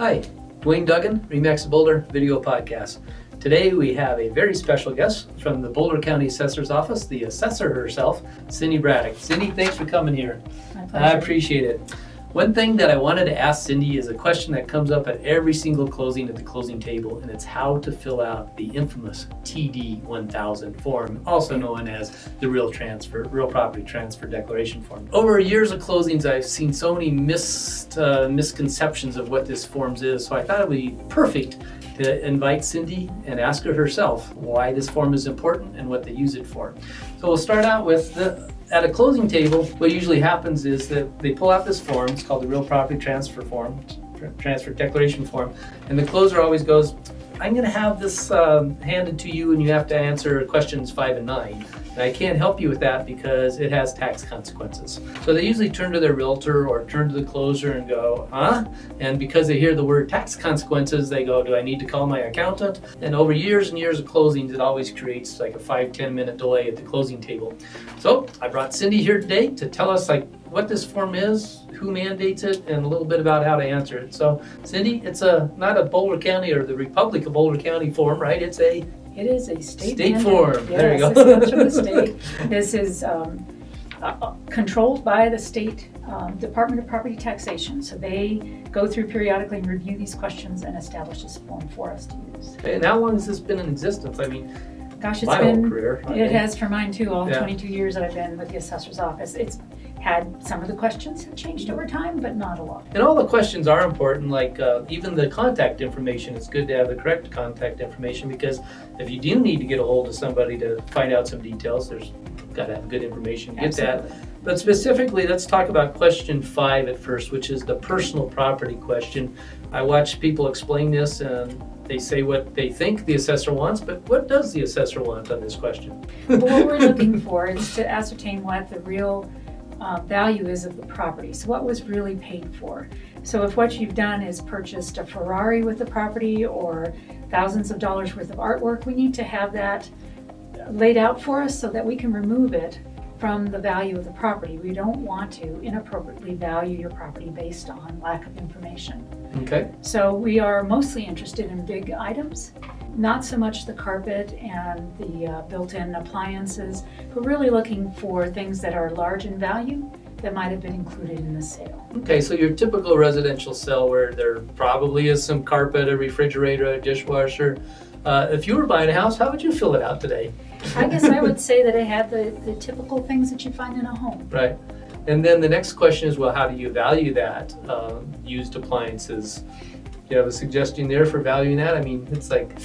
Hi, Duane Duggan, Remax Boulder Video Podcast. Today we have a very special guest from the Boulder County Assessor's Office, the assessor herself, Cindy Braddock. Cindy, thanks for coming here. My pleasure. I appreciate it. One thing that I wanted to ask Cindy is a question that comes up at every single closing at the closing table, and it's how to fill out the infamous TD 1000 form, also known as the real property transfer declaration form. Over years of closings, I've seen so many misconceptions of what this form is, so I thought it would be perfect to invite Cindy and ask her herself why this form is important and what they use it for. So we'll start out with at a closing table, what usually happens is that they pull out this form. It's called the real property transfer form, transfer declaration form, and the closer always goes, I'm going to have this handed to you and you have to answer questions 5 and 9. And I can't help you with that because it has tax consequences. So they usually turn to their realtor or turn to the closer and go, huh? And because they hear the word tax consequences, they go, do I need to call my accountant? And over years and years of closings, it always creates like a 5-10 minute delay at the closing table. So I brought Cindy here today to tell us what this form is, who mandates it, and a little bit about how to answer it. So Cindy, it's not a Boulder County or the Republic of Boulder County form, right? It is a state form. Yes, there you go. This comes from the state. This is controlled by the state Department of Property Taxation. So they go through periodically and review these questions and establish this form for us to use. And how long has this been in existence? I mean, gosh, my whole career. It has for mine too, all 22 years that I've been with the assessor's office. It's had some of the questions have changed over time, but not a lot. And all the questions are important, like even the contact information. It's good to have the correct contact information because if you do need to get a hold of somebody to find out some details, there's got to have good information to get that. But specifically, let's talk about question 5 at first, which is the personal property question. I watch people explain this and they say what they think the assessor wants, but what does the assessor want on this question? Well, what we're looking for is to ascertain what the real value is of the property. So what was really paid for. So if what you've done is purchased a Ferrari with the property or thousands of dollars worth of artwork, we need to have that laid out for us so that we can remove it from the value of the property. We don't want to inappropriately value your property based on lack of information. Okay. So we are mostly interested in big items, not so much the carpet and the built-in appliances, but really looking for things that are large in value that might have been included in the sale. Okay, so your typical residential sale where there probably is some carpet, a refrigerator, a dishwasher. If you were buying a house, how would you fill it out today? I guess I would say that it had the typical things that you find in a home. Right. And then the next question is, well, how do you value that used appliances? Do you have a suggestion there for valuing that? I mean, it's like,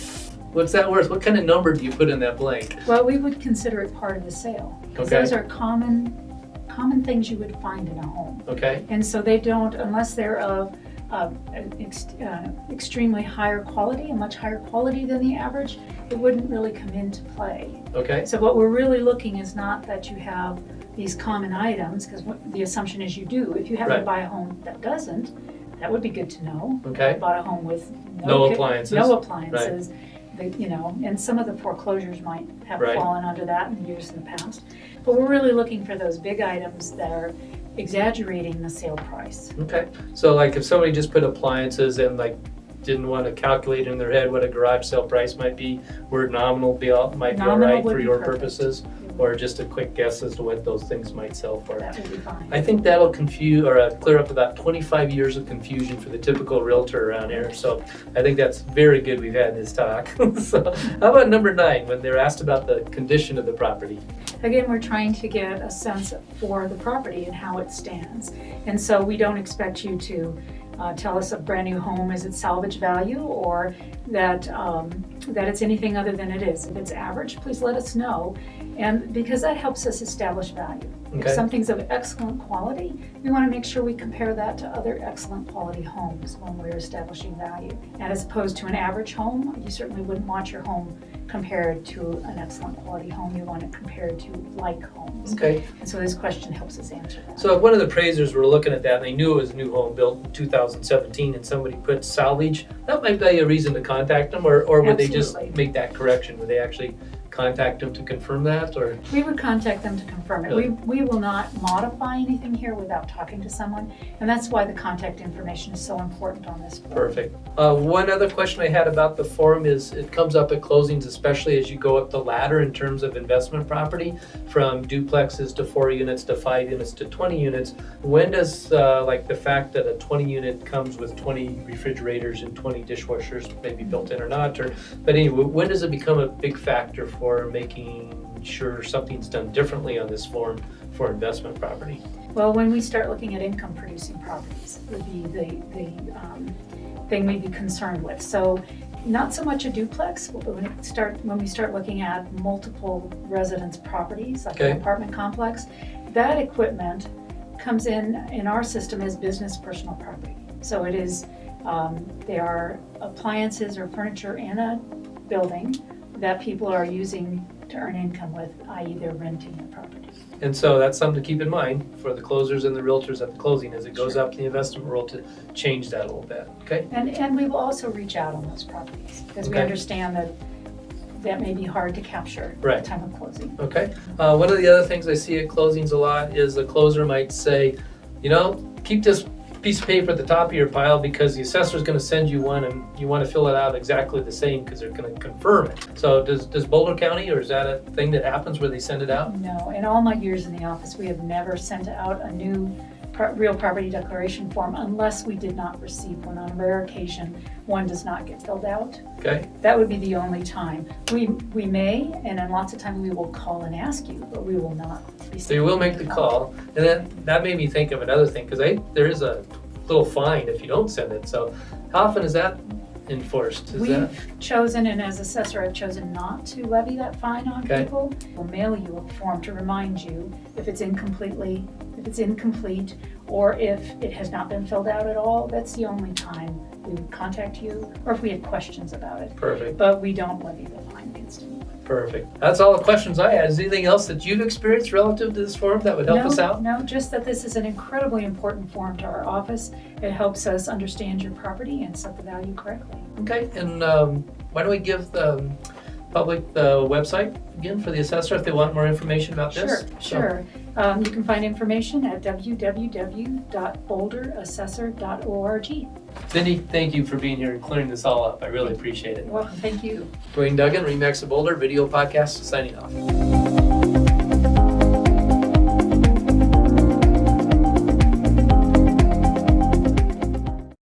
what's that worth? What kind of number do you put in that blank? Well, we would consider it part of the sale. Because those are common things you would find in a home. Okay. And so they don't, unless they're of extremely higher quality, a much higher quality than the average, it wouldn't really come into play. Okay. So what we're really looking is not that you have these common items, because the assumption is you do. If you happen to buy a home that doesn't, that would be good to know. Okay. I bought a home with no appliances. Right. And some of the foreclosures might have Right. fallen under that in years in the past. But we're really looking for those big items that are exaggerating the sale price. Okay. So like if somebody just put appliances and didn't want to calculate in their head what a garage sale price might be, word nominal might be all right for your purposes, or just a quick guess as to what those things might sell for. That would be fine. I think that'll clear up about 25 years of confusion for the typical realtor around here. So I think that's very good we've had this talk. So how about number 9, when they're asked about the condition of the property? Again, we're trying to get a sense for the property and how it stands. And so we don't expect you to tell us a brand new home is its salvage value, or that it's anything other than it is. If it's average, please let us know, and because that helps us establish value. Okay. If something's of excellent quality, we want to make sure we compare that to other excellent quality homes when we're establishing value. And as opposed to an average home, you certainly wouldn't want your home compared to an excellent quality home. You want it compared to like homes. Okay. And so this question helps us answer that. So if one of the appraisers were looking at that and they knew it was a new home built in 2017 and somebody put salvage, that might be a reason to contact them, or would they just make that correction? Would they actually contact them to confirm that, or? We would contact them to confirm it. Really? We will not modify anything here without talking to someone, and that's why the contact information is so important on this form. Perfect. One other question I had about the form is it comes up at closings, especially as you go up the ladder in terms of investment property, from duplexes to 4 units to 5 units to 20 units. When does like the fact that a 20 unit comes with 20 refrigerators and 20 dishwashers, maybe built in or not, but anyway, when does it become a big factor for making sure something's done differently on this form for investment property? Well, when we start looking at income producing properties would be the thing we'd be concerned with. So not so much a duplex, but when we start looking at multiple residence properties, like an apartment complex, that equipment comes in our system as business personal property. So it is, they are appliances or furniture in a building that people are using to earn income with, i.e. they're renting the property. And so that's something to keep in mind for the closers and the realtors at the closing as it goes up in the investment world, to change that a little bit, okay? And we will also reach out on those properties because we understand that may be hard to capture at the time of closing. Okay. One of the other things I see at closings a lot is the closer might say, keep this piece of paper at the top of your pile because the assessor is going to send you one and you want to fill it out exactly the same because they're going to confirm it. So does Boulder County, or is that a thing that happens where they send it out? No, in all my years in the office, we have never sent out a new real property declaration form unless we did not receive one. On a rare occasion, one does not get filled out. Okay. That would be the only time. We may, and then lots of times we will call and ask you, but we will not receive. So you will make the call, and then that made me think of another thing because there is a little fine if you don't send it. So how often is that enforced? We've chosen, and as assessor, I've chosen not to levy that fine on people. We'll mail you a form to remind you if it's incomplete, or if it has not been filled out at all. That's the only time we would contact you, or if we had questions about it. Perfect. But we don't levy the fine against anyone. Perfect. That's all the questions I had. Is there anything else that you've experienced relative to this form that would help us out? No, just that this is an incredibly important form to our office. It helps us understand your property and set the value correctly. Okay, and why don't we give the public the website again for the assessor if they want more information about this? Sure. You can find information at www.boulderassessor.org. Cindy, thank you for being here and clearing this all up. I really appreciate it. Welcome. Thank you. Duane Duggan, Remax of Boulder, video podcast, signing off.